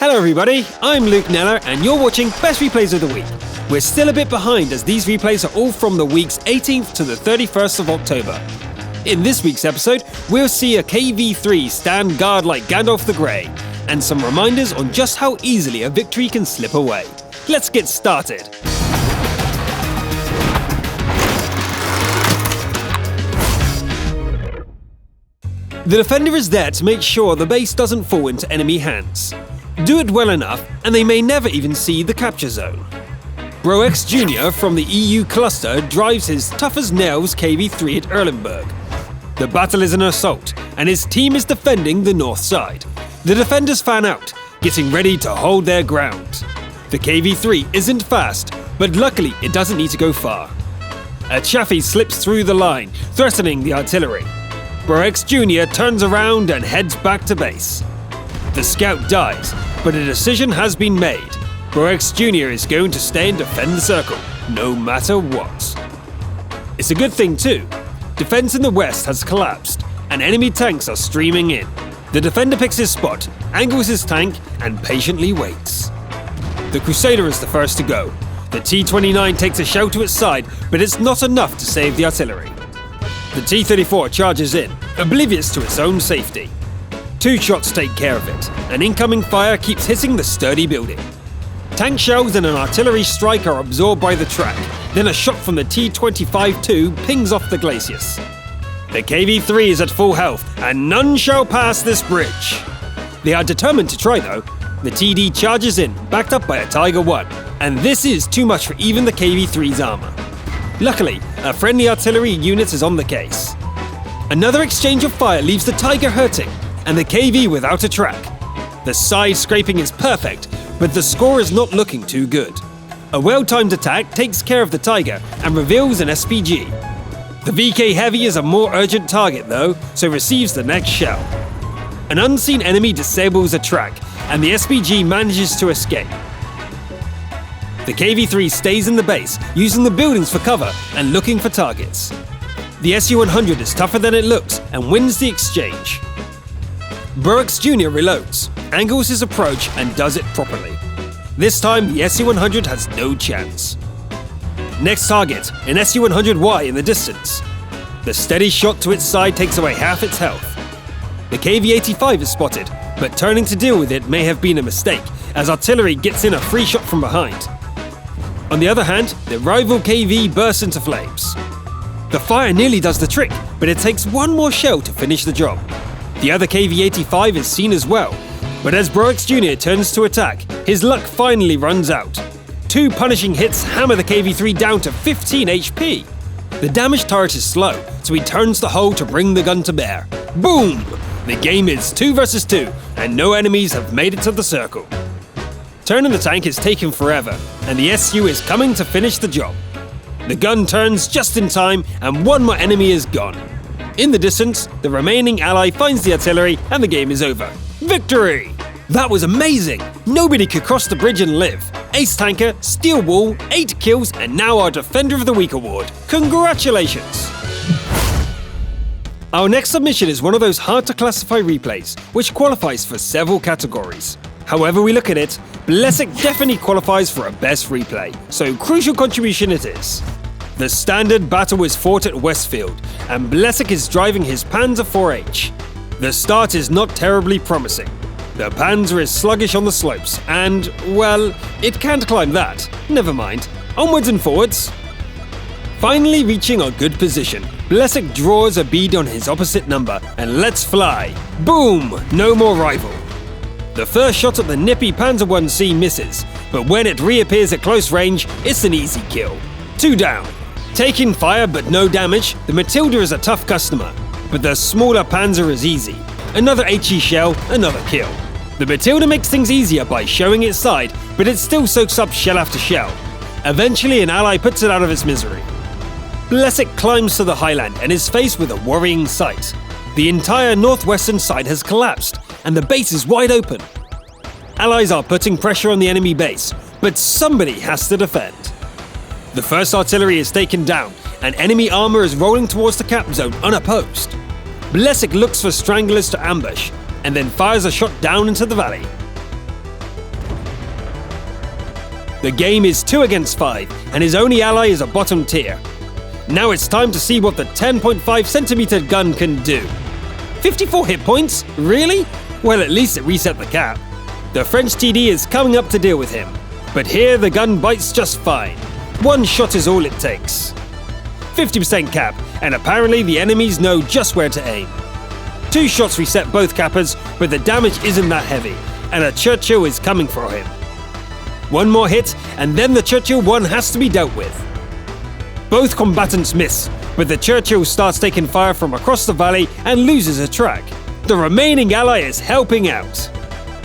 Hello everybody, I'm Luke Neller and you're watching Best Replays of the Week. We're still a bit behind as these replays are all from the week's 18th to the 31st of October. In this week's episode, we'll see a KV3 stand guard like Gandalf the Grey, and some reminders on just how easily a victory can slip away. Let's get started! The defender is there to make sure the base doesn't fall into enemy hands. Do it well enough and they may never even see the capture zone. Brox Jr. from the EU cluster drives his tough-as-nails KV3 at Erlenberg. The battle is an assault and his team is defending the north side. The defenders fan out, getting ready to hold their ground. The KV3 isn't fast, but luckily it doesn't need to go far. A Chaffee slips through the line, threatening the artillery. Brox Jr. turns around and heads back to base. The scout dies, but a decision has been made. Brox Jr. is going to stay and defend the circle, no matter what. It's a good thing too. Defense in the west has collapsed, and enemy tanks are streaming in. The defender picks his spot, angles his tank, and patiently waits. The Crusader is the first to go. The T-29 takes a shell to its side, but it's not enough to save the artillery. The T-34 charges in, oblivious to its own safety. Two shots take care of it, and incoming fire keeps hitting the sturdy building. Tank shells and an artillery strike are absorbed by the track, then a shot from the T-25-2 pings off the glacis. The KV-3 is at full health, and none shall pass this bridge. They are determined to try though. The TD charges in, backed up by a Tiger 1, and this is too much for even the KV-3's armor. Luckily, a friendly artillery unit is on the case. Another exchange of fire leaves the Tiger hurting, and the KV without a track. The side scraping is perfect, but the score is not looking too good. A well-timed attack takes care of the Tiger and reveals an SPG. The VK Heavy is a more urgent target though, so receives the next shell. An unseen enemy disables a track, and the SPG manages to escape. The KV-3 stays in the base, using the buildings for cover and looking for targets. The Su-100 is tougher than it looks and wins the exchange. Brox Jr. reloads, angles his approach and does it properly. This time the Su-100 has no chance. Next target, an Su-100Y in the distance. The steady shot to its side takes away half its health. The KV-85 is spotted, but turning to deal with it may have been a mistake, as artillery gets in a free shot from behind. On the other hand, the rival KV bursts into flames. The fire nearly does the trick, but it takes one more shell to finish the job. The other KV-85 is seen as well, but as Brox Jr. turns to attack, his luck finally runs out. Two punishing hits hammer the KV-3 down to 15 HP. The damaged turret is slow, so he turns the hull to bring the gun to bear. Boom! The game is 2 versus 2, and no enemies have made it to the circle. Turning the tank is taking forever, and the SU is coming to finish the job. The gun turns just in time, and one more enemy is gone. In the distance, the remaining ally finds the artillery, and the game is over. Victory! That was amazing! Nobody could cross the bridge and live. Ace Tanker, Steel Wall, 8 kills, and now our Defender of the Week award. Congratulations! Our next submission is one of those hard-to-classify replays, which qualifies for several categories. However we look at it, Blessek definitely qualifies for a best replay, so crucial contribution it is. The standard battle is fought at Westfield, and Blessek is driving his Panzer 4H. The start is not terribly promising. The Panzer is sluggish on the slopes, and, well, it can't climb that. Never mind. Onwards and forwards. Finally reaching a good position, Blessek draws a bead on his opposite number and lets fly. Boom! No more rival. The first shot at the nippy Panzer 1C misses, but when it reappears at close range, it's an easy kill. 2 down. Taking fire but no damage, the Matilda is a tough customer, but the smaller Panzer is easy. Another HE shell, another kill. The Matilda makes things easier by showing its side, but it still soaks up shell after shell. Eventually an ally puts it out of its misery. Blessek climbs to the highland and is faced with a worrying sight. The entire northwestern side has collapsed, and the base is wide open. Allies are putting pressure on the enemy base, but somebody has to defend. The first artillery is taken down, and enemy armor is rolling towards the cap zone unopposed. Blessek looks for stranglers to ambush, and then fires a shot down into the valley. The game is 2 against 5, and his only ally is a bottom tier. Now it's time to see what the 10.5cm gun can do. 54 hit points? Really? Well, at least it reset the cap. The French TD is coming up to deal with him, but here the gun bites just fine. 1 shot is all it takes. 50% cap, and apparently the enemies know just where to aim. 2 shots reset both cappers, but the damage isn't that heavy, and a Churchill is coming for him. 1 more hit, and then the Churchill 1 has to be dealt with. Both combatants miss, but the Churchill starts taking fire from across the valley and loses a track. The remaining ally is helping out.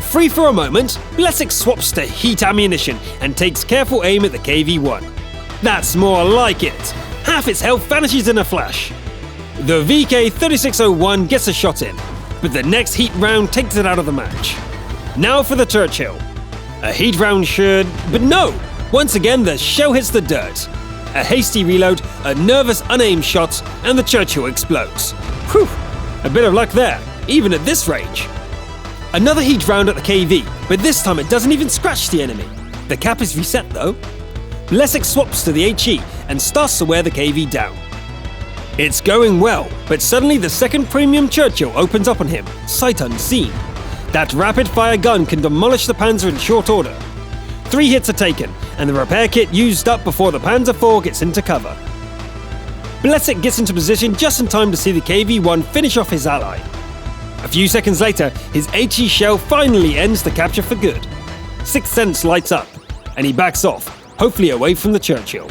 Free for a moment, Blessek swaps to heat ammunition and takes careful aim at the KV-1. That's more like it. Half its health vanishes in a flash. The VK-3601 gets a shot in, but the next heat round takes it out of the match. Now for the Churchill. A heat round should... but no! Once again, the shell hits the dirt. A hasty reload, a nervous unaimed shot, and the Churchill explodes. Whew! A bit of luck there, even at this range. Another heat round at the KV, but this time it doesn't even scratch the enemy. The cap is reset though. Blessek swaps to the HE and starts to wear the KV down. It's going well, but suddenly the second premium Churchill opens up on him, sight unseen. That rapid-fire gun can demolish the Panzer in short order. 3 hits are taken, and the repair kit used up before the Panzer IV gets into cover. Blessek gets into position just in time to see the KV-1 finish off his ally. A few seconds later, his HE shell finally ends the capture for good. Sixth Sense lights up, and he backs off, hopefully away from the Churchill.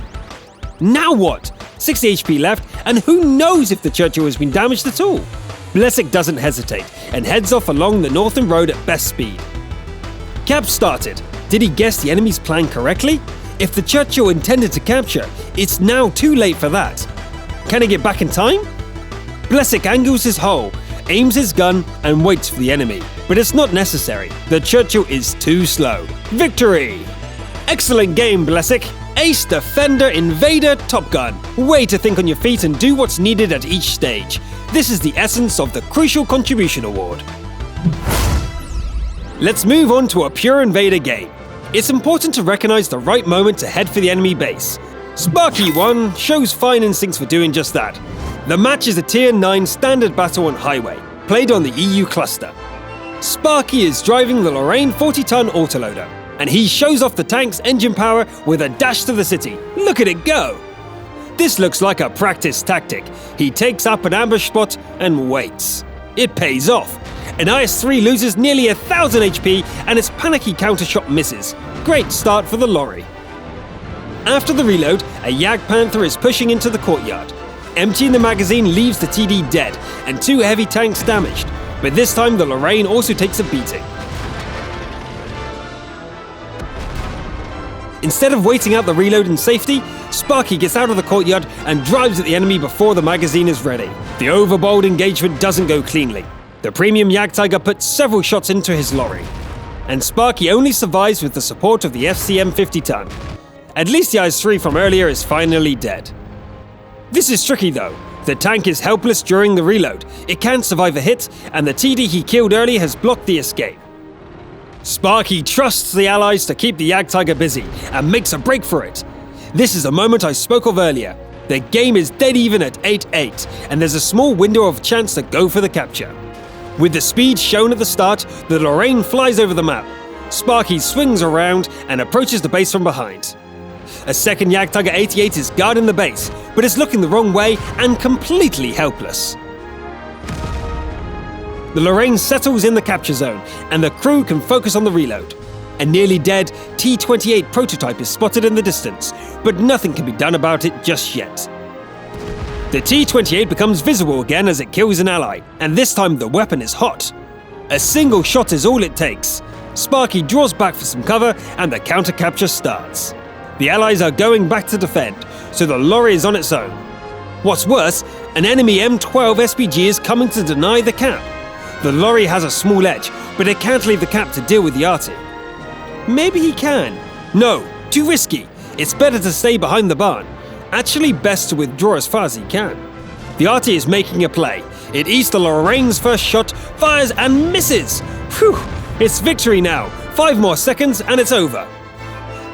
Now what? 60 HP left, and who knows if the Churchill has been damaged at all? Blessek doesn't hesitate, and heads off along the northern road at best speed. Cap started. Did he guess the enemy's plan correctly? If the Churchill intended to capture, it's now too late for that. Can he get back in time? Blessek angles his hull, aims his gun, and waits for the enemy. But it's not necessary. The Churchill is too slow. Victory! Excellent game, Blessek. Ace, Defender, Invader, Top Gun. Way to think on your feet and do what's needed at each stage. This is the essence of the Crucial Contribution Award. Let's move on to a pure Invader game. It's important to recognize the right moment to head for the enemy base. Sparky 1 shows fine instincts for doing just that. The match is a Tier 9 standard battle on highway, played on the EU cluster. Sparky is driving the Lorraine 40-ton autoloader, and he shows off the tank's engine power with a dash to the city. Look at it go! This looks like a practice tactic. He takes up an ambush spot and waits. It pays off. An IS-3 loses nearly 1,000 HP and its panicky countershot misses. Great start for the lorry. After the reload, a Jagdpanther is pushing into the courtyard. Emptying the magazine leaves the TD dead and 2 heavy tanks damaged, but this time the Lorraine also takes a beating. Instead of waiting out the reload in safety, Sparky gets out of the courtyard and drives at the enemy before the magazine is ready. The overbold engagement doesn't go cleanly. The premium Jagdtiger puts several shots into his lorry, and Sparky only survives with the support of the FCM 50-ton. At least the IS-3 from earlier is finally dead. This is tricky though. The tank is helpless during the reload. It can't survive a hit, and the TD he killed earlier has blocked the escape. Sparky trusts the allies to keep the Jagdtiger busy and makes a break for it. This is a moment I spoke of earlier. The game is dead even at 8-8, and there's a small window of chance to go for the capture. With the speed shown at the start, the Lorraine flies over the map. Sparky swings around and approaches the base from behind. A second Jagdtiger 88 is guarding the base, but it's looking the wrong way and completely helpless. The Lorraine settles in the capture zone, and the crew can focus on the reload. A nearly dead T-28 prototype is spotted in the distance, but nothing can be done about it just yet. The T-28 becomes visible again as it kills an ally, and this time the weapon is hot. A single shot is all it takes. Sparky draws back for some cover, and the counter-capture starts. The allies are going back to defend, so the lorry is on its own. What's worse, an enemy M12 SPG is coming to deny the cap. The lorry has a small edge, but it can't leave the cap to deal with the arty. Maybe he can. No, too risky. It's better to stay behind the barn. Actually best to withdraw as far as he can. The arty is making a play. It eats the Lorraine's first shot, fires and misses. Whew, it's victory now. 5 more seconds and it's over.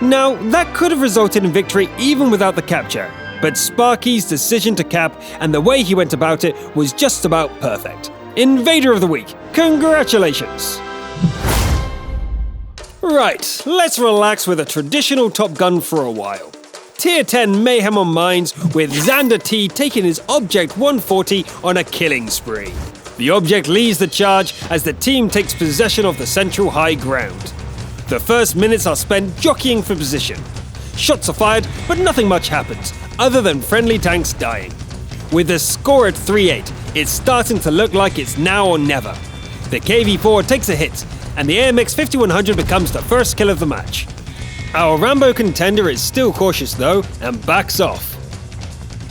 Now, that could have resulted in victory even without the capture, but Sparky's decision to cap and the way he went about it was just about perfect. Invader of the Week, congratulations! Right, let's relax with a traditional Top Gun for a while. Tier 10 mayhem on mines with Xander T taking his Object 140 on a killing spree. The Object leads the charge as the team takes possession of the central high ground. The first minutes are spent jockeying for position. Shots are fired, but nothing much happens, other than friendly tanks dying. With the score at 3-8, it's starting to look like it's now or never. The KV-4 takes a hit, and the AMX 5100 becomes the first kill of the match. Our Rambo contender is still cautious though, and backs off.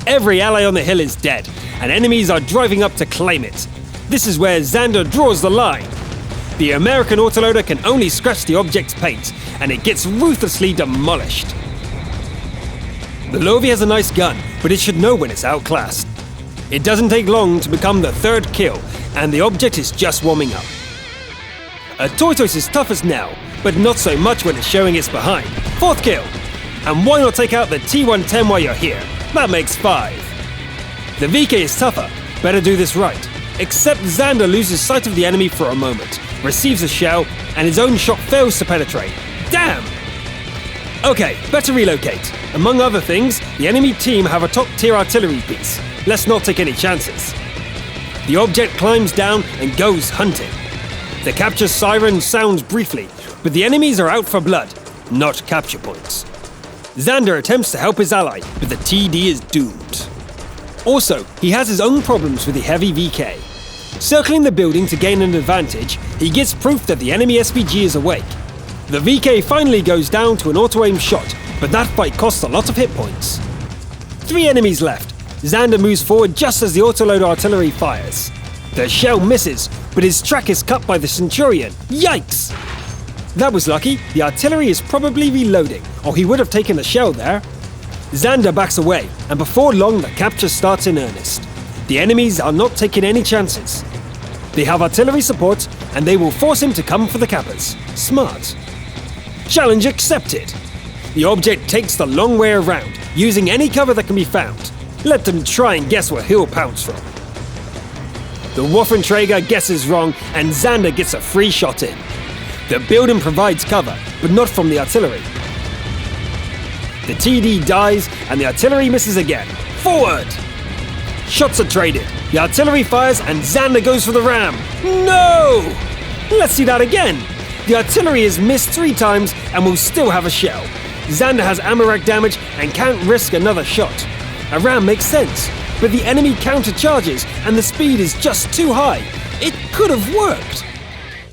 Every ally on the hill is dead, and enemies are driving up to claim it. This is where Xander draws the line. The American autoloader can only scratch the Object's paint, and it gets ruthlessly demolished. The Lovi has a nice gun, but it should know when it's outclassed. It doesn't take long to become the third kill, and the Object is just warming up. A Tortoise is tough as now, but not so much when it's showing it's behind. Fourth kill! And why not take out the T-110 while you're here? That makes 5. The VK is tougher, better do this right. Except Xander loses sight of the enemy for a moment, receives a shell, and his own shot fails to penetrate. Damn! Okay, better relocate. Among other things, the enemy team have a top-tier artillery piece. Let's not take any chances. The Object climbs down and goes hunting. The capture siren sounds briefly, but the enemies are out for blood, not capture points. Xander attempts to help his ally, but the TD is doomed. Also, he has his own problems with the heavy VK. Circling the building to gain an advantage, he gets proof that the enemy SPG is awake. The VK finally goes down to an auto-aim shot, but that fight costs a lot of hit points. 3 enemies left. Xander moves forward just as the autoload artillery fires. The shell misses, but his track is cut by the Centurion. Yikes! That was lucky. The artillery is probably reloading, or he would have taken a shell there. Xander backs away, and before long the capture starts in earnest. The enemies are not taking any chances. They have artillery support, and they will force him to come for the cappers. Smart. Challenge accepted. The Object takes the long way around, using any cover that can be found. Let them try and guess where he'll pounce from. The Waffenträger guesses wrong, and Xander gets a free shot in. The building provides cover, but not from the artillery. The TD dies, and the artillery misses again. Forward! Shots are traded. The artillery fires, and Xander goes for the ram. No! Let's see that again. The artillery is missed 3 times and will still have a shell. Xander has ammo rack damage and can't risk another shot. A ram makes sense, but the enemy countercharges and the speed is just too high. It could have worked.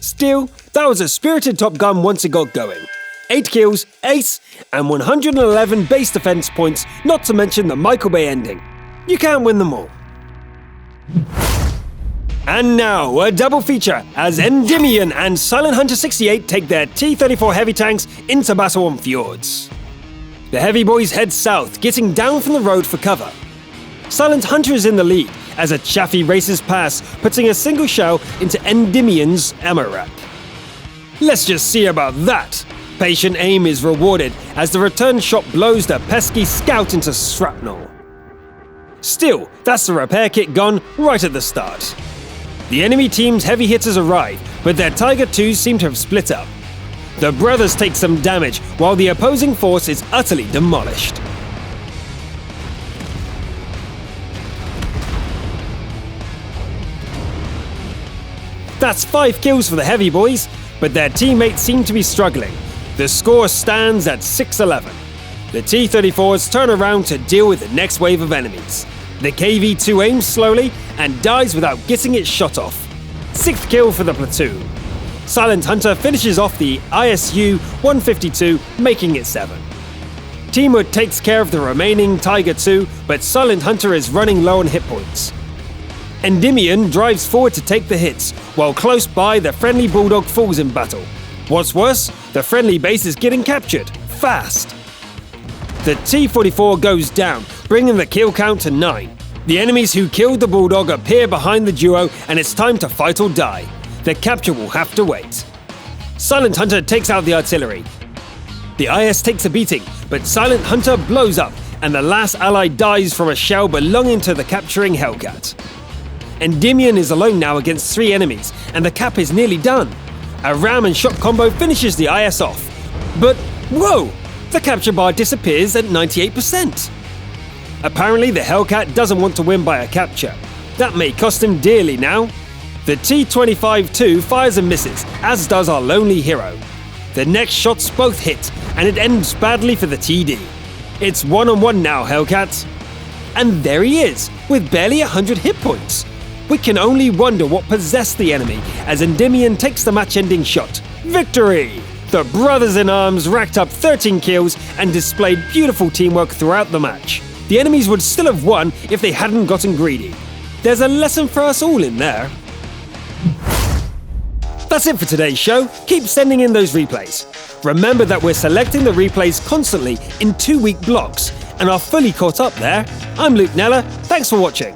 Still, that was a spirited Top Gun once it got going. 8 kills, ace, and 111 base defense points, not to mention the Michael Bay ending. You can't win them all. And now, a double feature as Endymion and Silent Hunter 68 take their T-34 heavy tanks into battle on fjords. The heavy boys head south, getting down from the road for cover. Silent Hunter is in the lead as a Chaffee races past, putting a single shell into Endymion's ammo rack. Let's just see about that. Patient aim is rewarded as the return shot blows the pesky scout into shrapnel. Still, that's the repair kit gone right at the start. The enemy team's heavy hitters arrive, but their Tiger IIs seem to have split up. The brothers take some damage, while the opposing force is utterly demolished. That's 5 kills for the heavy boys, but their teammates seem to be struggling. The score stands at 6-11. The T-34s turn around to deal with the next wave of enemies. The KV-2 aims slowly and dies without getting its shot off. 6th kill for the platoon. Silent Hunter finishes off the ISU 152, making it 7. Teamwood takes care of the remaining Tiger II, but Silent Hunter is running low on hit points. Endymion drives forward to take the hits, while close by the friendly Bulldog falls in battle. What's worse, the friendly base is getting captured, fast. The T-44 goes down, bringing the kill count to 9. The enemies who killed the Bulldog appear behind the duo, and it's time to fight or die. The capture will have to wait. Silent Hunter takes out the artillery. The IS takes a beating, but Silent Hunter blows up, and the last ally dies from a shell belonging to the capturing Hellcat. Endymion is alone now against 3 enemies, and the cap is nearly done. A ram and shot combo finishes the IS off. But whoa! The capture bar disappears at 98%. Apparently the Hellcat doesn't want to win by a capture. That may cost him dearly now. The T-25-2 fires and misses, as does our lonely hero. The next shots both hit, and it ends badly for the TD. It's 1-on-1 now, Hellcat. And there he is, with barely 100 hit points. We can only wonder what possessed the enemy as Endymion takes the match-ending shot. Victory! The brothers-in-arms racked up 13 kills and displayed beautiful teamwork throughout the match. The enemies would still have won if they hadn't gotten greedy. There's a lesson for us all in there. That's it for today's show. Keep sending in those replays. Remember that we're selecting the replays constantly in 2-week blocks and are fully caught up there. I'm Luke Neller. Thanks for watching.